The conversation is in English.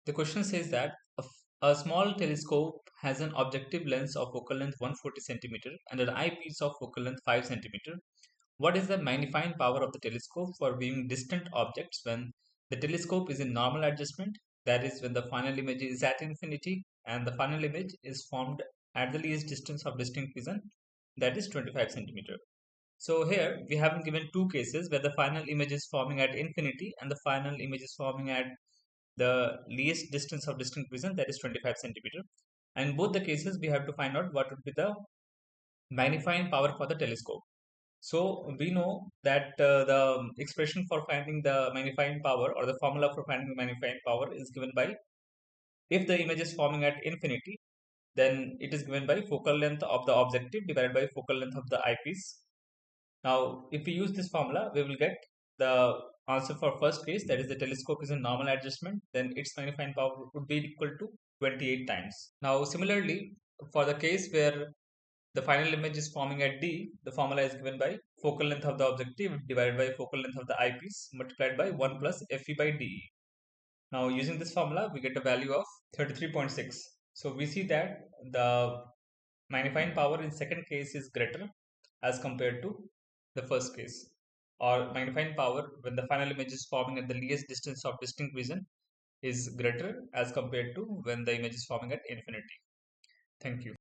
The question says that a small telescope has an objective lens of focal length 140 centimeter and an eyepiece of focal length 5 centimeter. What is the magnifying power of the telescope for viewing distant objects when the telescope is in normal adjustment? That is, when the final image is at infinity and the final image is formed at the least distance of distinct vision, that is 25 centimeter. So here we have given two cases where the final image is forming at infinity and the final image is forming at the least distance of distinct vision, that is 25 centimeter. And in both the cases we have to find out what would be the magnifying power for the telescope. So we know that the expression for finding the magnifying power, or the formula for finding the magnifying power, is given by, if the image is forming at infinity, then it is given by focal length of the objective divided by focal length of the eyepiece. Now, if we use this formula, we will get the answer for first case, that is the telescope is in normal adjustment, then its magnifying power would be equal to 28 times. Now, similarly, for the case where the final image is forming at D, the formula is given by focal length of the objective divided by focal length of the eyepiece multiplied by 1 plus Fe by DE. Now, using this formula, we get a value of 33.6. So, we see that the magnifying power in second case is greater as compared to the first case, or magnifying power when the final image is forming at the least distance of distinct vision is greater as compared to when the image is forming at infinity. Thank you.